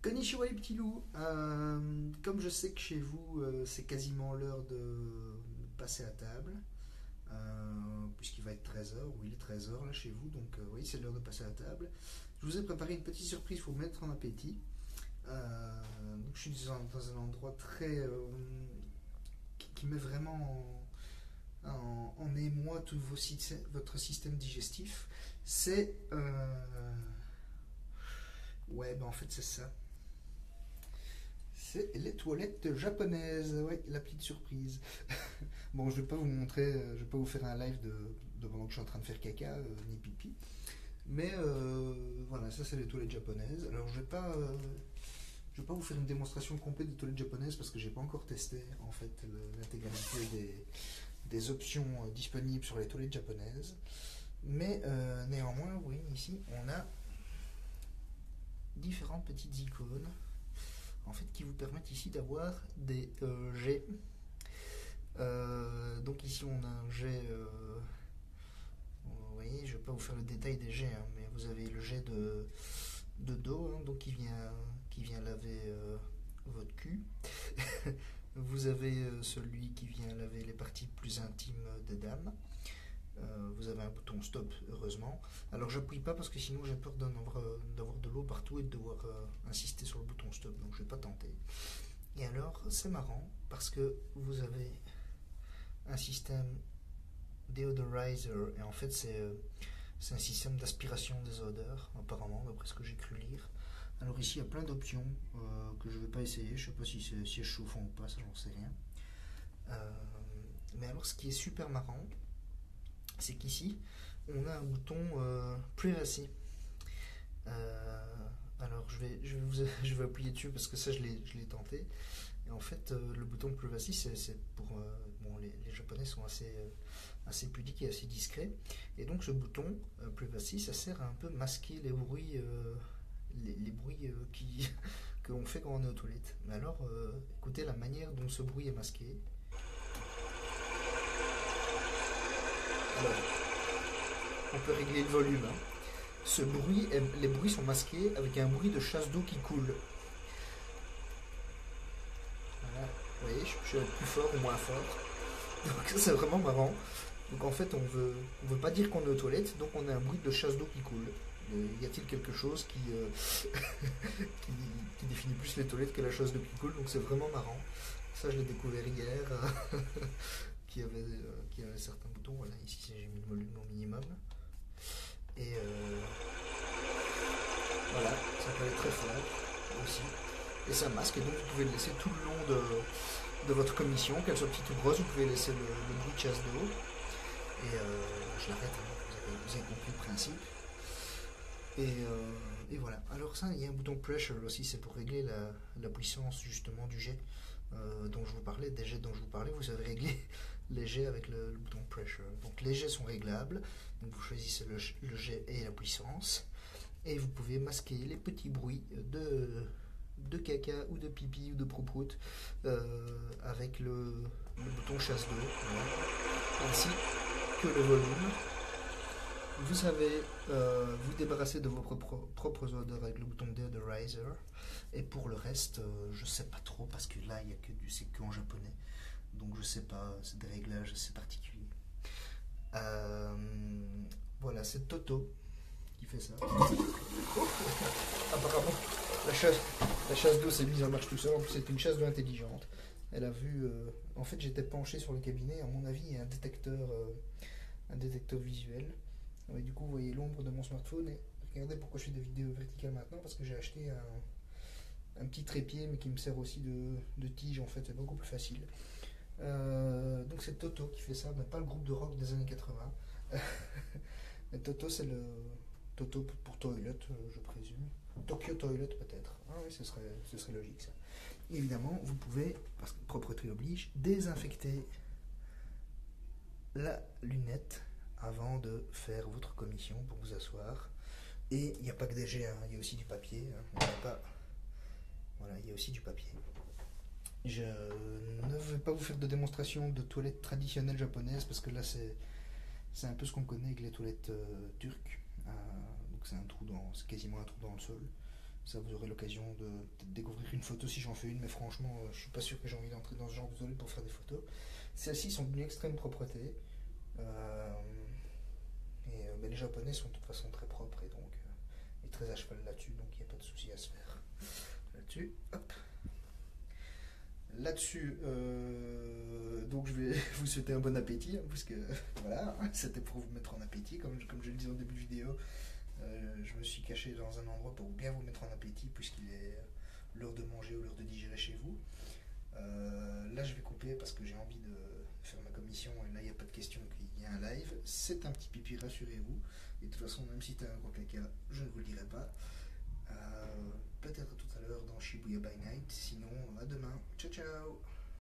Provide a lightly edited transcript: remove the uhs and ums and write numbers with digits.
Konnichiwa les petits loups. Comme je sais que chez vous c'est quasiment l'heure de passer à table, puisqu'il va être 13 h, ou il est 13 h là chez vous, donc oui, c'est l'heure de passer à table. Je vous ai préparé une petite surprise pour vous mettre en appétit. Donc je suis dans un endroit très qui met vraiment en émoi tout votre système digestif. C'est ouais, ben en fait c'est ça. C'est les toilettes japonaises, ouais, la petite surprise. Bon, je vais pas vous montrer, je vais pas vous faire un live de pendant que je suis en train de faire caca, ni pipi. Mais voilà, ça c'est les toilettes japonaises. Alors je vais pas vous faire une démonstration complète des toilettes japonaises parce que j'ai pas encore testé en fait l'intégralité des options disponibles sur les toilettes japonaises. Mais néanmoins, oui, ici on a différentes petites icônes en fait qui vous permettent ici d'avoir des jets. Donc ici on a un jet, vous voyez, je ne vais pas vous faire le détail des jets, hein, mais vous avez le jet de dos, hein, donc qui vient laver votre cul. Vous avez celui qui vient laver les parties plus intimes des dames. Vous avez un bouton stop, heureusement. Alors j'appuie pas parce que sinon j'ai peur d'avoir de l'eau partout et de devoir insister sur le bouton stop, donc je vais pas tenter. Et alors c'est marrant parce que vous avez un système deodorizer, et en fait c'est un système d'aspiration des odeurs, apparemment, d'après ce que j'ai cru lire. Alors ici il y a plein d'options que je vais pas essayer, je sais pas si c'est chauffant ou pas, ça j'en sais rien. Mais alors ce qui est super marrant, c'est qu'ici on a un bouton privacy. Alors je vais appuyer dessus parce que ça je l'ai tenté. Et en fait le bouton privacy c'est pour bon, les japonais sont assez pudiques et assez discrets, et donc ce bouton privacy ça sert à un peu masquer les bruits les bruits que l'on fait quand on est aux toilettes. Mais alors écoutez la manière dont ce bruit est masqué. Alors, on peut régler le volume, hein. Les bruits sont masqués avec un bruit de chasse d'eau qui coule. Voilà, vous voyez, je vais être plus fort ou moins fort. Donc ça c'est vraiment marrant. Donc en fait on veut pas dire qu'on est aux toilettes, donc on a un bruit de chasse d'eau qui coule. Y a-t-il quelque chose qui définit plus les toilettes que la chasse d'eau qui coule? Donc c'est vraiment marrant. Ça je l'ai découvert hier. Qui avait certains boutons. Voilà, ici j'ai mis le volume au minimum. Et voilà, ça peut aller très fort aussi. Et ça masque, et donc vous pouvez le laisser tout le long de votre commission, qu'elle soit petite ou grosse, vous pouvez laisser le bruit de chasse d'eau. Et je l'arrête, hein, vous avez compris le principe. Et voilà. Alors ça, il y a un bouton pressure aussi, c'est pour régler la puissance justement du jet dont je vous parlais, des jets dont je vous parlais. Vous avez réglé les jets avec le bouton pressure. Donc les jets sont réglables, donc vous choisissez le jet et la puissance, et vous pouvez masquer les petits bruits de caca ou de pipi ou de prout-prout avec le bouton chasse d'eau, voilà. Ainsi que le volume. Vous savez vous débarrasser de vos propres odeurs avec le bouton deodorizer, et pour le reste je sais pas trop parce que là il y a c'est que en japonais, donc je sais pas, c'est des réglages assez particuliers. Voilà, c'est Toto qui fait ça. Oh, apparemment la chasse d'eau s'est mise en marche tout seul. En plus c'est une chasse d'eau intelligente. Elle a vu en fait j'étais penché sur le cabinet, à mon avis il y a un détecteur visuel. Et du coup vous voyez l'ombre de mon smartphone, et regardez pourquoi je fais des vidéos verticales maintenant, parce que j'ai acheté un petit trépied mais qui me sert aussi de tige, en fait c'est beaucoup plus facile. Donc c'est Toto qui fait ça, mais pas le groupe de rock des années 80. Mais Toto c'est le Toto pour toilet, je présume. Tokyo Toilet peut-être. Ah oui, ce serait logique ça. Et évidemment vous pouvez, parce que propreté oblige, désinfecter la lunette avant de faire votre commission pour vous asseoir. Et il n'y a pas que des jets, hein, il y a aussi du papier, hein. Voilà, il y a aussi du papier. Je ne vais pas vous faire de démonstration de toilettes traditionnelles japonaises parce que là c'est un peu ce qu'on connaît avec les toilettes turques. Donc c'est quasiment un trou dans le sol. Ça, vous aurez l'occasion de peut-être découvrir une photo si j'en fais une, mais franchement, je suis pas sûr que j'ai envie d'entrer dans ce genre de zone pour faire des photos. Celles-ci sont d'une extrême propreté. Mais les Japonais sont de toute façon très propres et très à cheval là-dessus, donc il n'y a pas de souci à se faire. Là-dessus, hop. Là-dessus, donc je vais vous souhaiter un bon appétit, hein, puisque voilà, c'était pour vous mettre en appétit, comme je le disais en début de vidéo. Je me suis caché dans un endroit pour bien vous mettre en appétit, puisqu'il est l'heure de manger ou l'heure de digérer chez vous. Là, je vais couper parce que j'ai envie de faire ma commission, et là, il n'y a pas de question qu'il y ait un live. C'est un petit pipi, rassurez-vous. Et de toute façon, même si tu as un gros caca, je ne vous le dirai pas. Peut-être tout à l'heure dans Shibuya by Night. Sinon, à demain. Ciao, ciao!